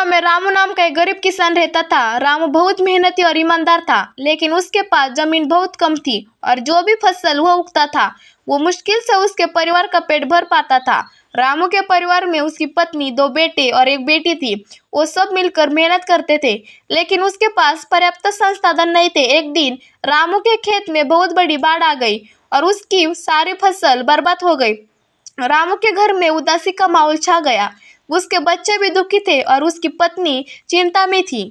गांव में रामू नाम का एक गरीब किसान रहता था। रामू बहुत मेहनती और ईमानदार था, लेकिन उसके पास जमीन बहुत कम थी और जो भी फसल वो उगता था वो मुश्किल से उसके परिवार का पेट भर पाता था। रामू के परिवार में उसकी पत्नी, 2 बेटे और एक बेटी थी। वो सब मिलकर मेहनत करते थे, लेकिन उसके पास पर्याप्त संसाधन नहीं थे। एक दिन रामू के खेत में बहुत बड़ी बाढ़ आ गई और उसकी सारी फसल बर्बाद हो गई। रामू के घर में उदासी का माहौल छा गया। उसके बच्चे भी दुखी थे और उसकी पत्नी चिंता में थी।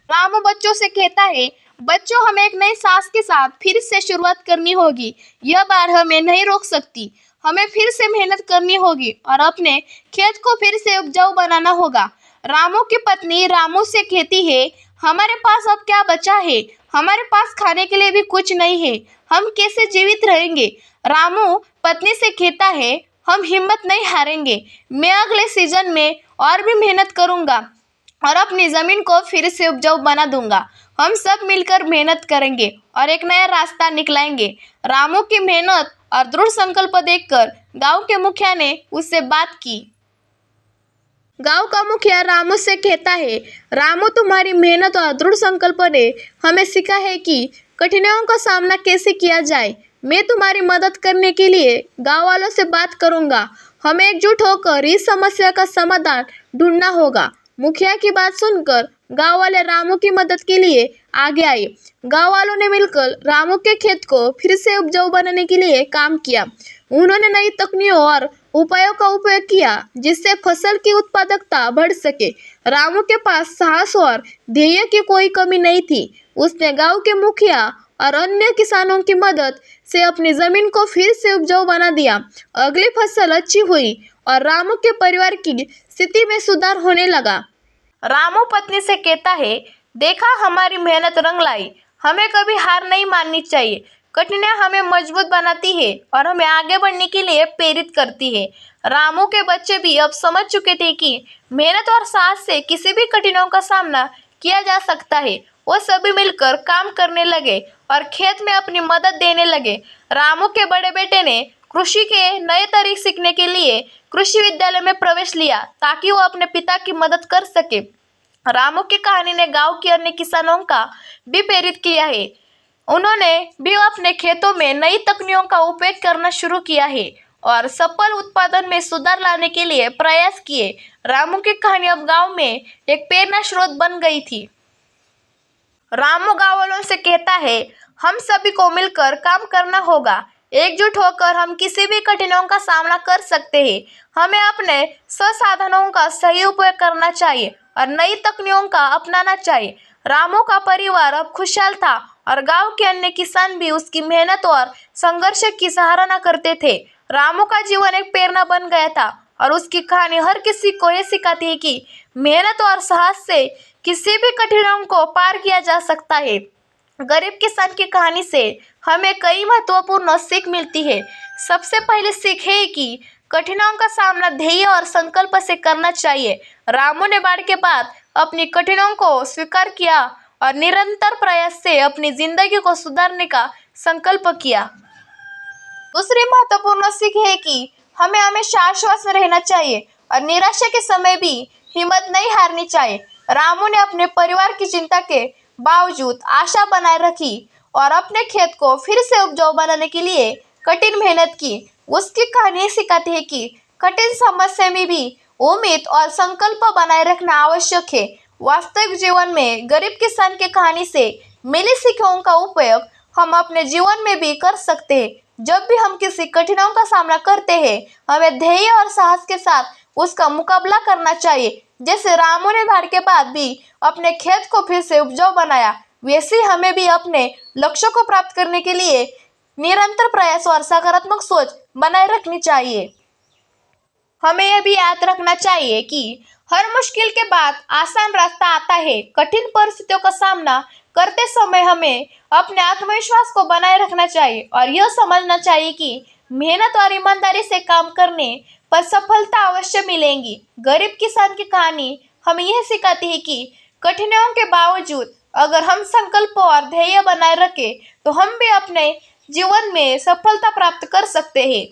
रामू बच्चों से कहता है, बच्चों, हमें एक नई सांस के साथ फिर से शुरुआत करनी होगी। यह बार हमें नहीं रोक सकती। हमें फिर से मेहनत करनी होगी और अपने खेत को फिर से उपजाऊ बनाना होगा। रामू की पत्नी रामू से कहती है, हमारे पास अब क्या बचा है? हमारे पास खाने के लिए भी कुछ नहीं है। हम कैसे जीवित रहेंगे? रामू पत्नी से कहता है, हम हिम्मत नहीं हारेंगे। मैं अगले सीजन में और भी मेहनत करूंगा और अपनी जमीन को फिर से उपजाऊ बना दूंगा। हम सब मिलकर मेहनत करेंगे और एक नया रास्ता निकलाएंगे। रामू की मेहनत और दृढ़ संकल्प देखकर गांव के मुखिया ने उससे बात की। गांव का मुखिया रामू से कहता है, रामू, तुम्हारी मेहनत और दृढ़ संकल्प ने हमें सिखा है कि कठिनाइयों का सामना कैसे किया जाए। मैं तुम्हारी मदद करने के लिए गांव वालों से बात करूंगा। हमें एकजुट होकर इस समस्या का समाधान ढूंढना होगा। मुखिया की बात सुनकर गांव वाले रामू की मदद के लिए आगे आए। गांव वालों ने मिलकर रामू के खेत को फिर से उपजाऊ बनाने के लिए काम किया। उन्होंने नई तकनीकों और उपायों का उपयोग किया जिससे फसल की उत्पादकता बढ़ सके। रामू के पास साहस और ध्येय की कोई कमी नहीं थी। उसने गांव के मुखिया और अन्य किसानों की मदद से अपनी जमीन को फिर से उपजाऊ बना दिया। अगली फसल अच्छी हुई और रामू के परिवार की स्थिति में सुधार होने लगा। रामू पत्नी से कहता है, देखा, हमारी मेहनत रंग लाई। हमें कभी हार नहीं माननी चाहिए। कठिनाइयां हमें मजबूत बनाती है और हमें आगे बढ़ने के लिए प्रेरित करती है। रामू के बच्चे भी अब समझ चुके थे कि मेहनत और साहस से किसी भी कठिनाइयों का सामना किया जा सकता है। वो सभी मिलकर काम करने लगे और खेत में अपनी मदद देने लगे। रामू के बड़े बेटे ने कृषि के नए तरीके सीखने के लिए कृषि विद्यालय में प्रवेश लिया ताकि वो अपने पिता की मदद कर सके। रामू की कहानी ने गांव के अन्य किसानों का भी प्रेरित किया है। उन्होंने भी अपने खेतों में नई तकनीकों का उपयोग करना शुरू किया है और सफल उत्पादन में सुधार लाने के लिए प्रयास किए। रामू की कहानी अब गांव में एक प्रेरणा स्रोत बन गई थी। रामू गांव वालों से कहता है, हम सभी को मिलकर काम करना होगा। एकजुट होकर हम किसी भी कठिनाइयों का सामना कर सकते हैं। हमें अपने संसाधनों का सही उपयोग करना चाहिए और नई तकनीकों का अपनाना चाहिए। रामू का परिवार अब खुशहाल था और गांव के अन्य किसान भी उसकी मेहनत और संघर्ष की सराहना करते थे। रामू का जीवन एक प्रेरणा बन गया था और उसकी कहानी हर किसी को ये सिखाती है कि मेहनत और साहस से किसी भी कठिनाइयों को पार किया जा सकता है। गरीब किसान की कहानी से हमें कई महत्वपूर्ण सीख मिलती है। सबसे पहले सीख है कि कठिनाइयों का सामना ध्येय और संकल्प से करना चाहिए। रामू ने बाढ़ के बाद अपनी कठिनाइयों को स्वीकार किया और निरंतर प्रयास से अपनी जिंदगी को सुधारने का संकल्प किया। दूसरी महत्वपूर्ण सीख है कि हमें हमेशा आश्वस्त रहना चाहिए और निराशा के समय भी हिम्मत नहीं हारनी चाहिए। रामू ने अपने परिवार की चिंता के बावजूद आशा बनाए रखी और अपने खेत को फिर से उपजाऊ बनाने के लिए कठिन मेहनत की। उसकी कहानी सिखाती है कि कठिन समस्या में भी उम्मीद और संकल्प बनाए रखना आवश्यक है। वास्तविक जीवन में गरीब किसान की कहानी से मिली सीखों का उपयोग हम अपने जीवन में भी कर सकते हैं। जब भी हम किसी कठिनाइयों का सामना करते हैं, हमें धैर्य और साहस के साथ उसका मुकाबला करना चाहिए। जैसे रामू ने बाढ़ के बाद भी अपने खेत को फिर से उपजाऊ बनाया, वैसे ही हमें भी अपने लक्ष्य को प्राप्त करने के लिए निरंतर प्रयास और सकारात्मक सोच बनाए रखनी चाहिए। हमें यह भी याद रखना चाहिए कि हर मुश्किल के बाद आसान रास्ता आता है। कठिन परिस्थितियों का सामना करते समय हमें अपने आत्मविश्वास को बनाए रखना चाहिए और यह समझना चाहिए कि मेहनत और ईमानदारी से काम करने पर सफलता अवश्य मिलेगी। गरीब किसान की कहानी हमें यह सिखाती है कि कठिनाइयों के बावजूद अगर हम संकल्प और ध्येय बनाए रखें तो हम भी अपने जीवन में सफलता प्राप्त कर सकते हैं।